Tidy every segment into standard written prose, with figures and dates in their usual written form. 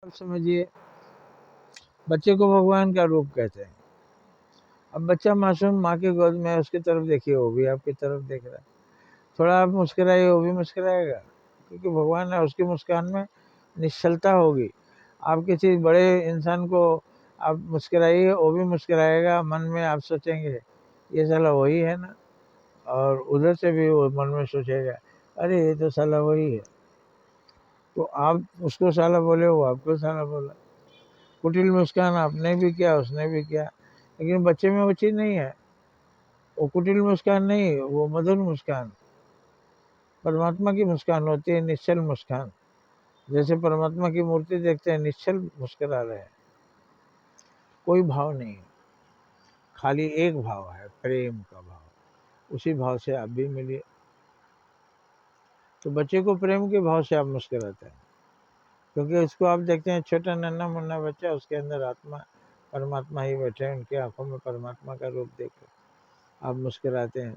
अब समझिए, बच्चे को भगवान का रूप कहते हैं। अब बच्चा मासूम माँ की गोद में, उसकी तरफ देखिए, वो भी आपकी तरफ देख रहा है। थोड़ा आप मुस्कुराइए, वो भी मुस्कुराएगा, क्योंकि भगवान है, उसकी मुस्कान में निश्चलता होगी। आप किसी बड़े इंसान को आप मुस्कुराइए, वो भी मुस्कुराएगा। मन में आप सोचेंगे ये साला वही है ना, और उधर से भी वो मन में सोचेगा अरे ये तो साला वही है। तो आप उसको साला बोले, वो आपको साला बोला। कुटिल मुस्कान आपने भी किया, उसने भी किया, लेकिन बच्चे में वो चीज़ नहीं है। वो कुटिल मुस्कान नहीं, वो मधुर मुस्कान, परमात्मा की मुस्कान होती है, निश्चल मुस्कान। जैसे परमात्मा की मूर्ति देखते हैं, निश्चल मुस्कुरा रहे हैं, कोई भाव नहीं है, खाली एक भाव है, प्रेम का भाव। उसी भाव से आप भी मिलिए। तो बच्चे को प्रेम के भाव से आप मुस्कुराते हैं, क्योंकि उसको आप देखते हैं छोटा नन्हा मुन्ना बच्चा, उसके अंदर आत्मा परमात्मा ही बैठे हैं, उनकी आंखों में परमात्मा का रूप देखकर आप मुस्कुराते हैं,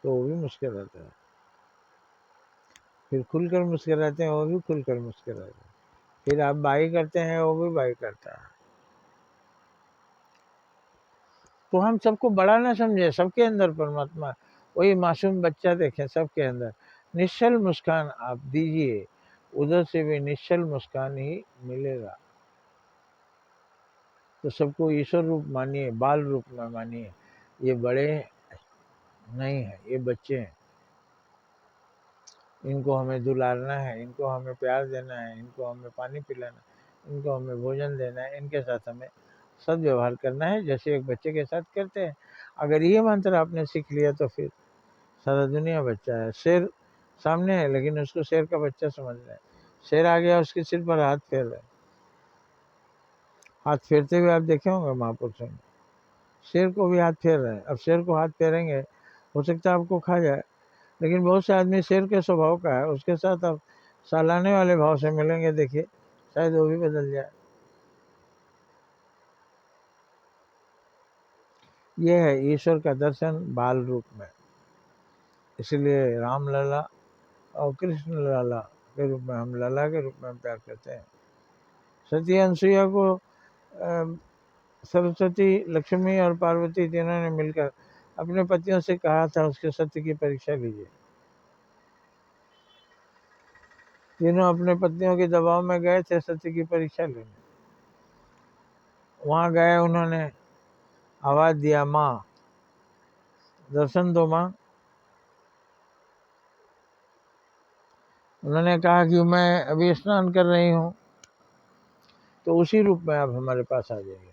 तो वो भी मुस्कुराता है। फिर खुलकर मुस्कुराते हैं, वो भी खुलकर मुस्कुराते हैं। फिर आप बाई करते हैं, वो भी बाई करता है। तो हम सबको बड़ा ना समझे, सबके अंदर परमात्मा, वही मासूम बच्चा देखें, सबके अंदर निश्चल मुस्कान आप दीजिए, उधर से भी निश्चल मुस्कान ही मिलेगा। तो सबको ईश्वर रूप मानिए, बाल रूप में मानिए। ये बड़े नहीं है, ये बच्चे हैं, इनको हमें दुलारना है, इनको हमें प्यार देना है, इनको हमें पानी पिलाना, इनको हमें भोजन देना है, इनके साथ हमें सद्व्यवहार करना है, जैसे एक बच्चे के साथ करते हैं। अगर ये मंत्र आपने सीख लिया तो फिर सारा दुनिया बच्चा है। शेर सामने है, लेकिन उसको शेर का बच्चा समझ रहा है। शेर आ गया, उसके सिर पर हाथ फेर रहे, हाथ फेरते हुए आप देखे होंगे महापुरुषों में, शेर को भी हाथ फेर रहे हैं। अब शेर को हाथ फेरेंगे, हो सकता है आपको खा जाए, लेकिन बहुत से आदमी शेर के स्वभाव का है, उसके साथ आप सालाने वाले भाव से मिलेंगे, देखिए शायद वो भी बदल जाए। ये है ईश्वर का दर्शन बाल रूप में। इसलिए राम लला और कृष्ण लला के रूप में, हम लला के रूप में हम प्यार करते हैं। सती अनसुईया को सरस्वती, लक्ष्मी और पार्वती तीनों ने मिलकर अपने पतियों से कहा था उसके सत्य की परीक्षा लीजिए। तीनों अपने पत्नियों के दबाव में गए थे सत्य की परीक्षा लेने। वहां गए, उन्होंने आवाज दिया, माँ दर्शन दो माँ। उन्होंने कहा कि मैं अभी स्नान कर रही हूँ। तो उसी रूप में आप हमारे पास आ जाइए।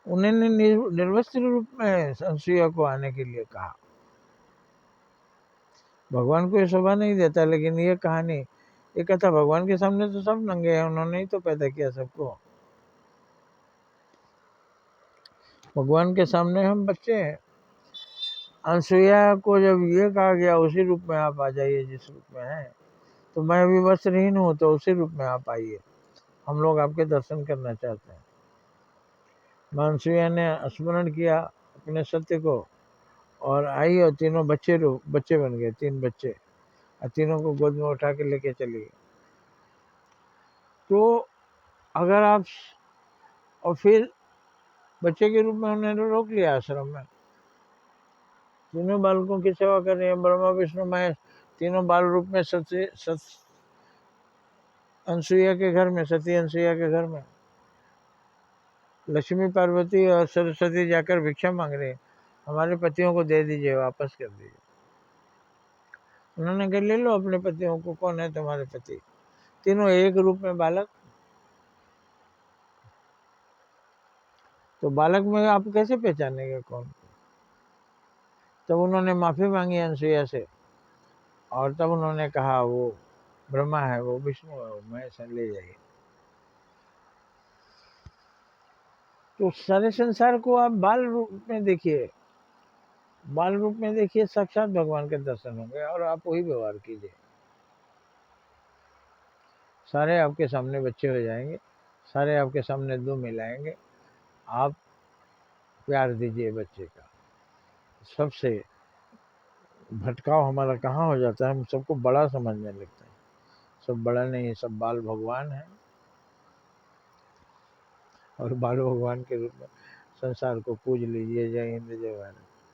उन्होंने निर्वस्त्र रूप में अनसुईया को आने के लिए कहा। भगवान को ये शोभा नहीं देता, लेकिन ये कहानी, ये कथा भगवान के सामने तो सब नंगे हैं, उन्होंने ही तो पैदा किया सबको। भगवान के सामने हम बच्चे हैं। अनसुईया को जब ये कहा गया उसी रूप में आप आ जाइए जिस रूप में है, तो मैं अभी वस्त्रहीन हूँ, तो उसी रूप में आप आइए, हम लोग आपके दर्शन करना चाहते हैं। अनसुईया ने स्मरण किया अपने सत्य को और आई, और तीनों बच्चे बन गए, 3 बच्चे, और तीनों को गोद में उठा के लेके चली गई। तो अगर आप, और फिर बच्चे के रूप में उन्होंने रोक लिया आश्रम में। तीनों बालकों की सेवा कर रही है, ब्रह्मा विष्णु महेश, तीनों बाल रूप में अनसुईया के घर में, सती अनसुईया के घर में। लक्ष्मी, पार्वती और सरस्वती जाकर भिक्षा मांग रहे हैं, हमारे पतियों को दे दीजिए, वापस कर दीजिए। उन्होंने कहा ले लो अपने पतियों को, कौन है तुम्हारे पति? तीनों एक रूप में बालक। तो बालक में आप कैसे पहचानेंगे कौन? तब उन्होंने माफी मांगी अनसुईया से, और तब उन्होंने कहा वो ब्रह्मा है, वो विष्णु है, वो महेश है, ले जाइए। तो सारे संसार को आप बाल रूप में देखिए, बाल रूप में देखिए, साक्षात भगवान के दर्शन होंगे, और आप वही व्यवहार कीजिए, सारे आपके सामने बच्चे हो जाएंगे, सारे आपके सामने दो मिलाएंगे। आप प्यार दीजिए बच्चे का। सबसे भटकाव हमारा कहाँ हो जाता है, हम सबको बड़ा समझने लगते हैं, सब बड़ा नहीं है, सब बाल भगवान है और बाल भगवान के रूप में संसार को पूज लीजिए। जय हिंद, जय भारत।